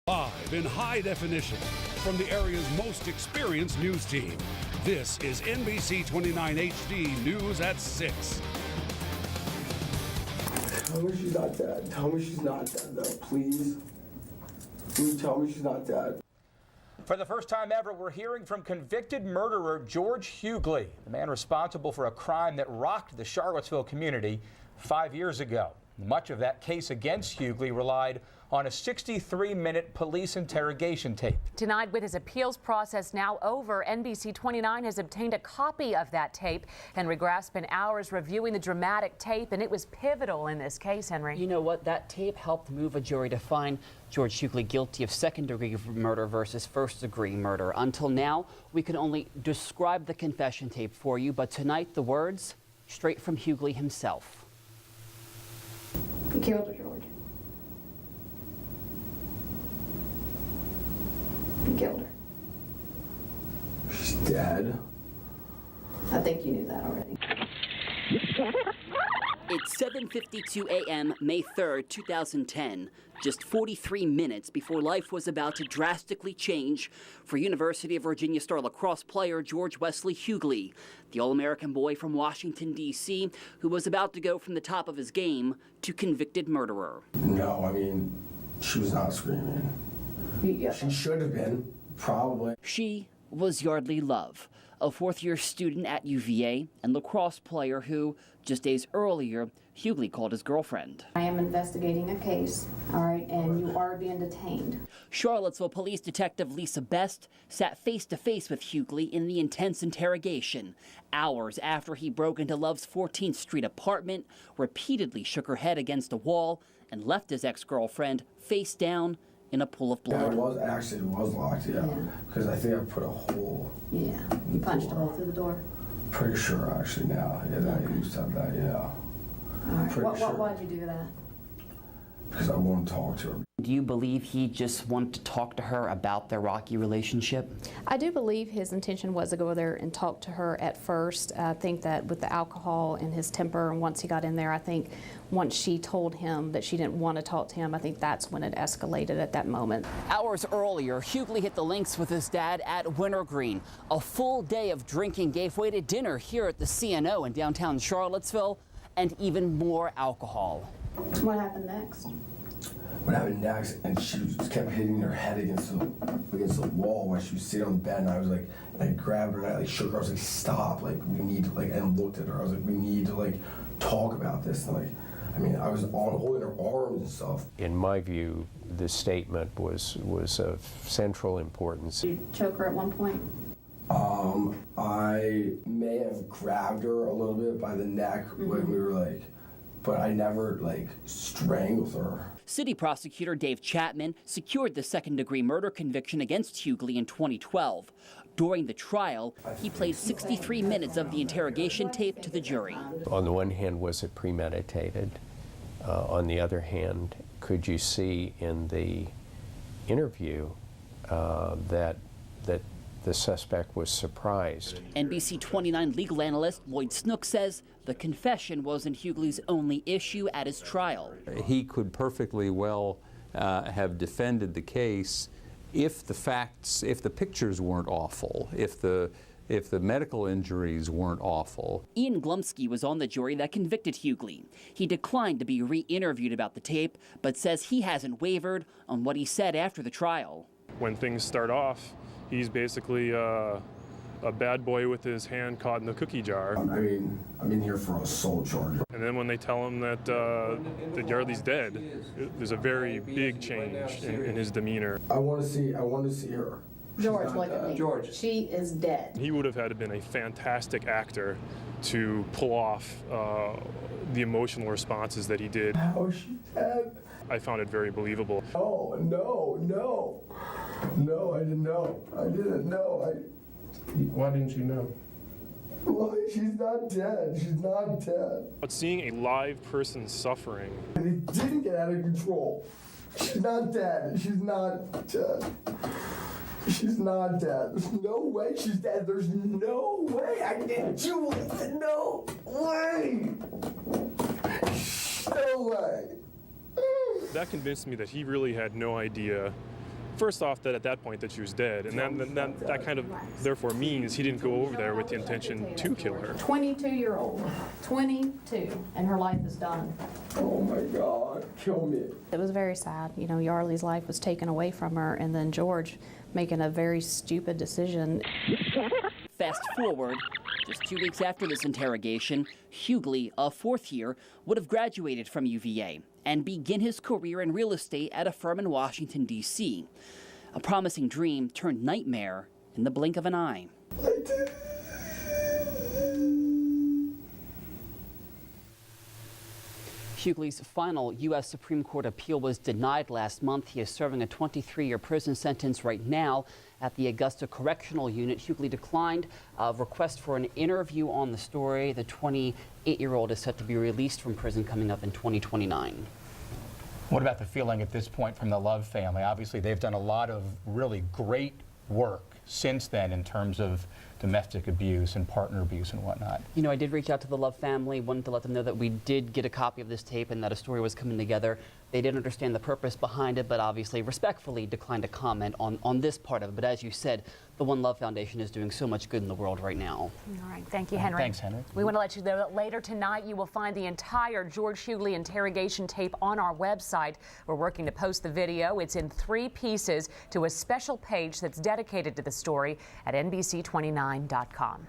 Live in high definition from the area's most experienced news team. This is NBC29 HD News at 6. Tell me she's not dead. Tell me she's not dead, though, please. Please tell me she's not dead. For the first time ever, we're hearing from convicted murderer George Huguely, the man responsible for a crime that rocked the Charlottesville community 5 years ago. Much of that case against Huguely relied on a 63-minute police interrogation tape. Tonight, with his appeals process now over, NBC29 has obtained a copy of that tape. Henry Graff spent hours reviewing the dramatic tape, and it was pivotal in this case, Henry. You know what? That tape helped move a jury to find George Huguely guilty of second-degree murder versus first-degree murder. Until now, we can only describe the confession tape for you, but tonight, the words straight from Huguely himself. You killed her, George. You killed her. She's dead. I think you knew that already. It's 7:52 a.m., May 3rd, 2010, just 43 minutes before life was about to drastically change for University of Virginia star lacrosse player George Wesley Huguely, the All-American boy from Washington, D.C., who was about to go from the top of his game to convicted murderer. No, I mean, she was not screaming. Yeah. She should have been, probably. She was Yeardley Love, a fourth-year student at UVA and lacrosse player who, just days earlier, Huguely called his girlfriend. I am investigating a case, all right, and you are being detained. Charlottesville Police Detective Lisa Best sat face-to-face with Huguely in the intense interrogation, hours after he broke into Love's 14th Street apartment, repeatedly shook her head against a wall, and left his ex-girlfriend face down in a pool of blood. Yeah, it was locked, yeah. Because I think I put a hole. Yeah, you punched a hole through the door. Pretty sure, actually, now. Yeah, that you said that, yeah. All right. Pretty sure. Why'd you do that? Because I want to talk to her. Do you believe he just wanted to talk to her about their rocky relationship? I do believe his intention was to go there and talk to her at first. I think that with the alcohol and his temper, and once he got in there, I think once she told him that she didn't want to talk to him, I think that's when it escalated at that moment. Hours earlier, Huguely hit the links with his dad at Wintergreen. A full day of drinking gave way to dinner here at the CNO in downtown Charlottesville, and even more alcohol. What happened next? What happened next, and she just kept hitting her head against the wall while she was sitting on the bed, and I was like, and I grabbed her and I like shook her. I was like, stop, like we need to like, and looked at her. I was like, we need to like talk about this. And like, I mean, I was holding her arms and stuff. In my view, the statement was of central importance. Did you choke her at one point? I may have grabbed her a little bit by the neck when we were like, but I never like strangled her. City prosecutor Dave Chapman secured the second-degree murder conviction against Huguely in 2012. During the trial, he played 63 minutes of the interrogation tape to the jury. On the one hand, was it premeditated? On the other hand, could you see in the interview that the suspect was surprised? NBC29 legal analyst Lloyd Snook says the confession wasn't Huguely's only issue at his trial. He could perfectly well have defended the case if the pictures weren't awful, if the medical injuries weren't awful. Ian Glumsky was on the jury that convicted Huguely. He declined to be re-interviewed about the tape, but says he hasn't wavered on what he said after the trial. When things start off, he's basically a bad boy with his hand caught in the cookie jar. I mean, I'm in here for assault charge. And then when they tell him that Yeardley's dead, there's a very big change in his demeanor. I want to see her. George, look at me. George. She is dead. He would have had to been a fantastic actor to pull off the emotional responses that he did. How is she dead? I found it very believable. Oh, no, I didn't know. Why didn't you know? Why? She's not dead. But seeing a live person suffering. And it didn't get out of control. She's not dead. She's not dead. There's no way she's dead. There's no way. I didn't do it. No way. No way. That convinced me that he really had no idea first off, that at that point that she was dead, and that kind of therefore means he didn't go over there with the intention to kill her. 22-year-old, 22, and her life is done. Oh my God, kill me. It was very sad. You know, Yeardley's life was taken away from her, and then George making a very stupid decision. Fast forward, just 2 weeks after this interrogation, Huguely, a fourth year, would have graduated from UVA and begin his career in real estate at a firm in Washington, D.C. A promising dream turned nightmare in the blink of an eye. Huguely's final U.S. Supreme Court appeal was denied last month. He is serving a 23-year prison sentence right now at the Augusta Correctional Unit. Huguely declined a request for an interview on the story. The 28-year-old is set to be released from prison coming up in 2029. What about the feeling at this point from the Love family? Obviously, they've done a lot of really great work since then in terms of domestic abuse and partner abuse and whatnot. You know, I did reach out to the Love family, wanted to let them know that we did get a copy of this tape and that a story was coming together. They didn't understand the purpose behind it, but obviously respectfully declined to comment on this part of it. But as you said, the One Love Foundation is doing so much good in the world right now. All right, thank you, Henry. Thanks, Henry. We want to let you know that later tonight you will find the entire George Huguely interrogation tape on our website. We're working to post the video. It's in 3 pieces to a special page that's dedicated to the story at NBC29.com.